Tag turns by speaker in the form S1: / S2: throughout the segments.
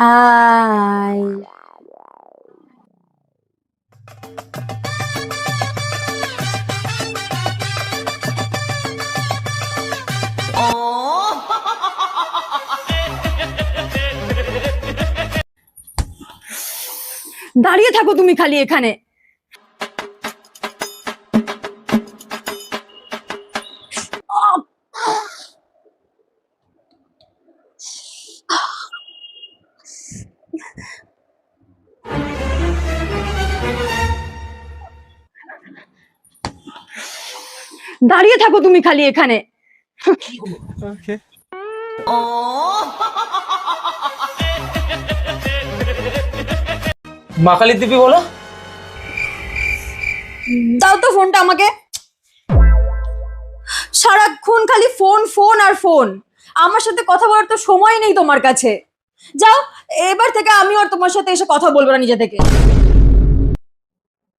S1: আয় দাঁড়িয়ে থাকো তুমি খালি এখানে। দাঁড়িয়ে থাকো তুমি খালি এখানে।
S2: মা কালী দিবি বলো।
S1: দাও তো ফোনটা আমাকে। সারাক্ষণ খালি ফোন ফোন আর ফোন। আমার সাথে কথা বলার তো সময় নেই তোমার কাছে। যাও, এবার থেকে আমি আর তোমার সাথে এসে কথা বলবো না নিজে থেকে।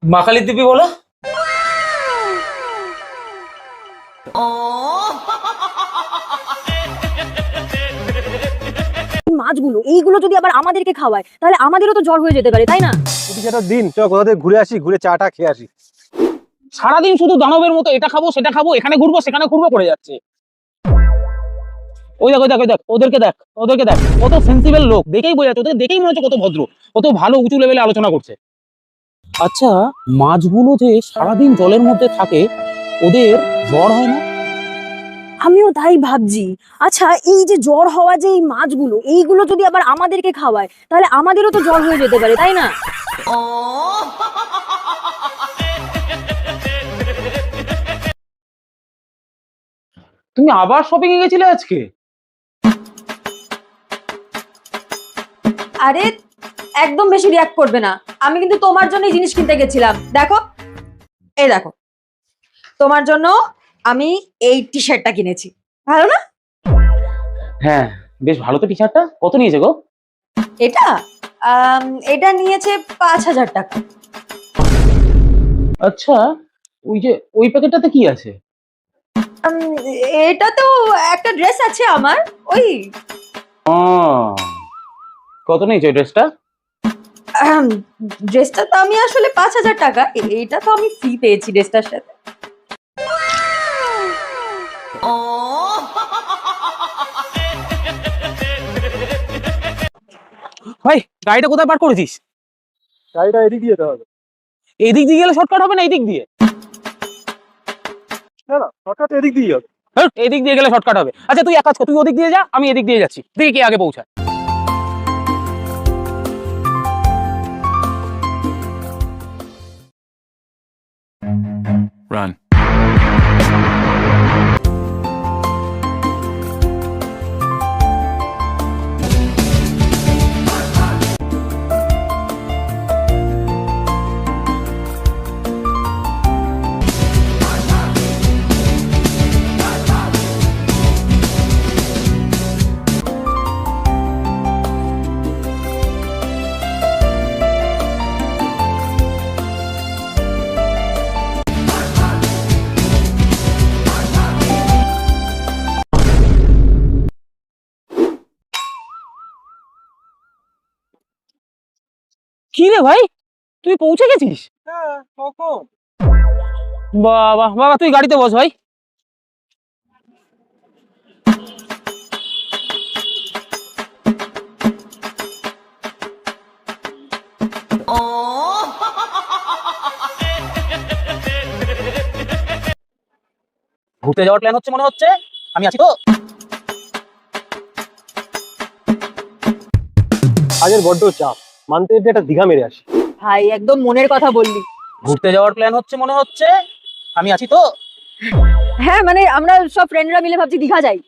S2: মা কালী দিবি বলো।
S1: মাছগুলো এইগুলো যদি আবার আমাদেরকে খাওয়ায় তাহলে আমাদেরও তো জ্বর হয়ে যেতে পারে, তাই না?
S3: দিন চ কোথা থেকে ঘুরে আসি, ঘুরে চাটা খেয়ে আসি।
S2: সারাদিন শুধু দানবের মতো এটা খাবো সেটা খাবো, এখানে ঘুরবো সেখানে ঘুরবো করে যাচ্ছে। ওই দেখ ওই দেখ ওই দেখ, ওদেরকে দেখ ওদেরকে দেখ, কত সেন্সিবল লোক, দেখেই বোঝা যাচ্ছে, ওদের দেখেই মনে হচ্ছে কত ভদ্র, কত ভালো উঁচু লেভেলে আলোচনা করছে। আচ্ছা, মাছগুলো যে সারাদিন জলের মধ্যে থাকে ওদের জ্বর হয় না?
S1: আমিও তাই ভাবছি। আচ্ছা, এই যে জ্বর হওয়া যে এই মাছগুলো এইগুলো যদি আবার আমাদেরকে খাওয়ায় তাহলে আমাদেরও তো জ্বর হয়ে যেতে পারে, তাই না?
S2: তুমি আবার শপিং এ গেছিলে আজকে?
S1: আরে একদম বেশি রিয়াক্ট করবে না। আমি কিন্তু তোমার জন্য জিনিস কিনতে গেছিলাম। দেখো, এই দেখো, তোমার জন্য আমি এই টি শার্টটা কিনেছি। ভালো না?
S2: হ্যাঁ, বেশ ভালো তো। টি শার্টটা কত নিয়েছে গো?
S1: এটা এটা নিয়েছে 5,000 টাকা।
S2: আচ্ছা, ওই যে ওই প্যাকেটটাতে কি আছে?
S1: এটা তো একটা ড্রেস আছে আমার, ওই।
S2: কত নিয়েছে ওই ড্রেসটা?
S1: ড্রেসটা তো আমি আসলে 5,000 টাকা। এটা তো আমি ফ্রি পেয়েছি ড্রেসটার সাথে।
S2: ভাই, গাড়িটা কোথায় পার্ক করেছিস?
S3: গাড়িটা এদিক দিয়ে যেতে হবে।
S2: এই দিক দিয়ে গেলে শর্টকাট হবে না এই দিক দিয়ে?
S3: না না, শর্টকাট এদিক দিয়ে হবে।
S2: এই দিক দিয়ে গেলে শর্টকাট হবে। আচ্ছা, তুই এক কাজ কর, তুই ওদিক দিয়ে যা, আমি এদিক দিয়ে যাচ্ছি, দেখি কে আগে পৌঁছায়।
S4: Run.
S2: কি রে ভাই, তুই পৌঁছে গেছিস?
S3: হ্যাঁ, কখন?
S2: বাবা বাবা, তুই গাড়িতে বস ভাই। ঘুরতে যাওয়ার প্ল্যান হচ্ছে মনে হচ্ছে, আমি আছি তো।
S3: কাজের বড্ড চাপ, মানতে যেতে একটা দীঘা মেরে আসি।
S1: ভাই, একদম মনের কথা বললি।
S2: ঘুরতে যাওয়ার প্ল্যান হচ্ছে মনে হচ্ছে, আমি আছি তো।
S1: হ্যাঁ, মানে আমরা সব ফ্রেন্ডরা মিলে ভাবছি দীঘা যাই।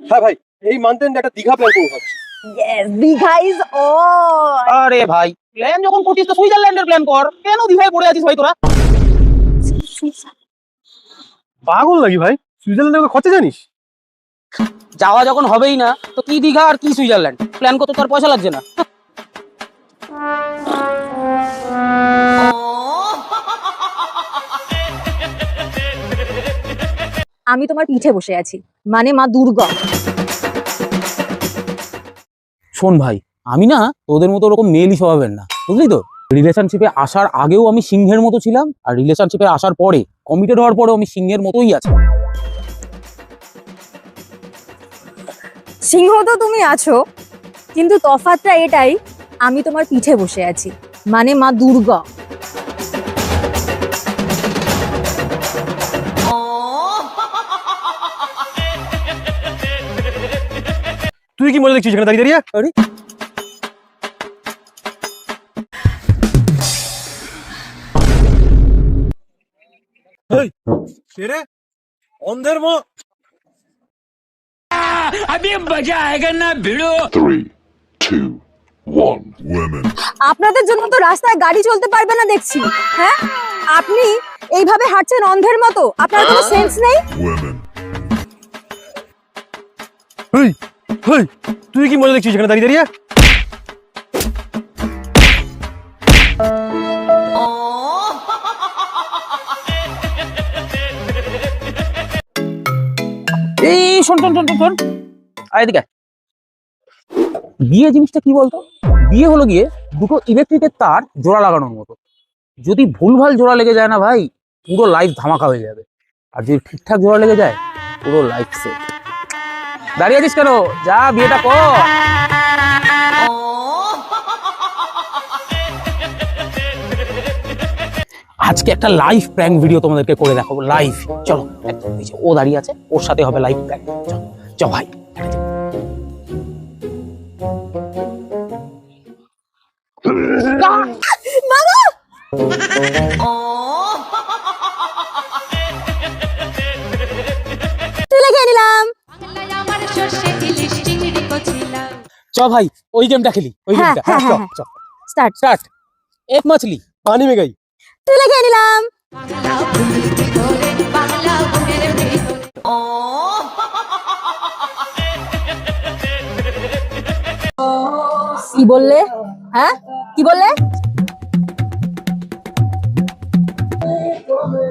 S3: হ্যাঁ ভাই, এই মানতে একটা দীঘা প্ল্যান করবো ভাবছি।
S1: Yes, Digha is all.
S2: আরে ভাই, প্ল্যান যখন করছিস তো সুইজারল্যান্ডের প্ল্যান কর, কেন দীঘায় পড়ে আছিস ভাই তোরা?
S3: পাগল নাকি ভাই? সুইজারল্যান্ডে খরচা জানিস?
S2: যাওয়া যখন হবেই না তো কি দীঘা আর কি সুইজারল্যান্ড, প্ল্যান করতে তোর পয়সা লাগছে না?
S1: আমি তোমার পিঠে বসে আছি, মানে মা দুর্গা।
S2: শোন ভাই, আমি না তোদের মতো ওরকম মেয়েলি স্বভাবের না, বুঝলি তো। রিলেশনশিপে আসার আগেও আমি সিংহের মতো ছিলাম, আর রিলেশনশিপে আসার পরে, কমিটেড হওয়ার পরেও আমি সিংহের মতোই আছি।
S1: সিংহ তো তুমি আছো, কিন্তু তফাৎটা এটাই, আমি তোমার পিঠে বসে আছি, মানে মা দুর্গা।
S3: তুই কি মজা দেখছিস এখানে দাঁড়িয়ে দাঁড়িয়ে?
S2: আরে
S3: রে অন্ধের মো
S4: 3, 2, 1. Women.
S1: আপনাদের জন্য তো রাস্তায় গাড়ি চলতে পারবে না দেখছি। হ্যাঁ, আপনি এইভাবে হাঁটছেন অন্ধের মতো, আপনার কোনো সেন্স নেই।
S4: Women.
S3: তুই কি মজা দেখছিস এখানে দাঁড়িয়ে দাঁড়িয়ে?
S2: এই শোন শোন শোন শোন শোন, আয় এদিকে আয়। বিয়ে জিনিসটা কি বলতো? বিয়ে হলো গিয়ে দুটো ইলেকট্রিকের তার জোড়া লাগানোর মতো। যদি ভুলভাল জোড়া লেগে যায় না ভাই, পুরো লাইফ ধামাকা হয়ে যাবে। আর যদি ঠিকঠাক জোড়া লেগে যায়, পুরো লাইফ সেট। দাঁড়িয়ে আছিস কেন? যা বিয়েটা কর। আজকে একটা লাইভ প্র্যাঙ্ক ভিডিও তোমাদেরকে করে দেখাবো, লাইভ। চলো, এই যে ও দাঁড়িয়ে আছে, ওর সাথে হবে লাইভ প্র্যাঙ্ক। চল চল ভাই।
S1: তুলে খেয়ে নিলাম।
S2: চ ভাই, ওই গেমটা খেলি, ওই
S1: হ্যাঁ,
S2: গেমটা।
S1: হ্যাঁ, হ্যাঁ,
S2: চল
S1: স্টার্ট।
S2: স্টার্ট। এক মাছলি
S3: পানি মে গাই।
S1: তুলে খেয়ে নিলাম। কি বললে? হ্যাঁ, কি বললে?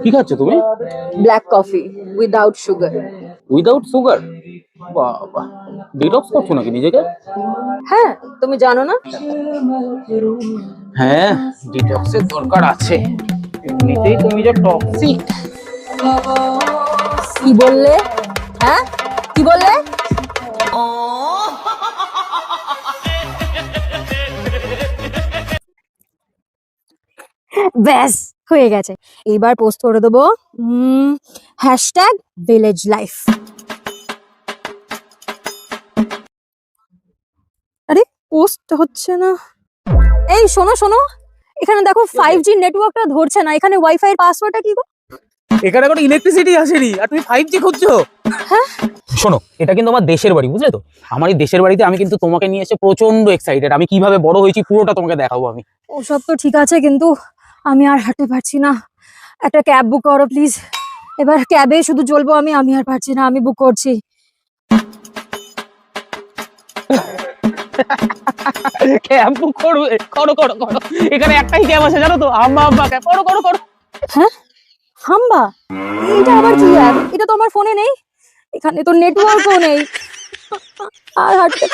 S2: কি খাচ্ছ তুমি?
S1: Black coffee without sugar.
S2: Without sugar? বাবা, ডিটক্স করছো নাকি নিজেকে?
S1: হ্যাঁ, তুমি জানো না?
S2: হ্যাঁ, ডিটক্সের দরকার আছে, এমনিতেই তুমি যে টক্সিক।
S1: কি বললে? হ্যাঁ, কি বললে? ব্যাস হয়ে গেছে, এবার পোস্ট করে দেবো ভিলেজ লাইফ। আরে পোস্ট হচ্ছে না। এই শোনো শোনো, এখানে দেখো 5G নেটওয়ার্কটা ধরছে না, এখানে ওয়াইফাই এর পাসওয়ার্ডটা কি গো?
S2: এখানে কোনো ইলেকট্রিসিটি আসেনি, আর তুমি 5G খুঁজছো?
S1: হ্যাঁ,
S2: শোনো, এটা কিন্তু আমার দেশের বাড়ি, বুঝলে তো। আমার এই দেশের বাড়িতে আমি কিন্তু তোমাকে নিয়ে এসে প্রচন্ড এক্সাইটেড। আমি কিভাবে বড় হয়েছি পুরোটা তোমাকে দেখাবো আমি।
S1: ওসব তো ঠিক আছে, কিন্তু আমি আর হাঁটতে পারছি না, একটা ক্যাব বুক করো প্লিজ। এবার ক্যাবে শুধু চলবো আমি, আমি আর পারছি না, আমি বুক করছি।
S2: ক্যাব বুক করবে? করো করো করো, এখানে একটাই ক্যাব আছে জানো তো, আম্মা আম্মা ক্যাব। করো করো করো।
S1: হ্যাঁ, হাম্বা? এটা আবার কি অ্যাপ? এটা তো আমার ফোনে নেই, এখানে তো নেটওয়ার্কও নেই, আর হাঁটতে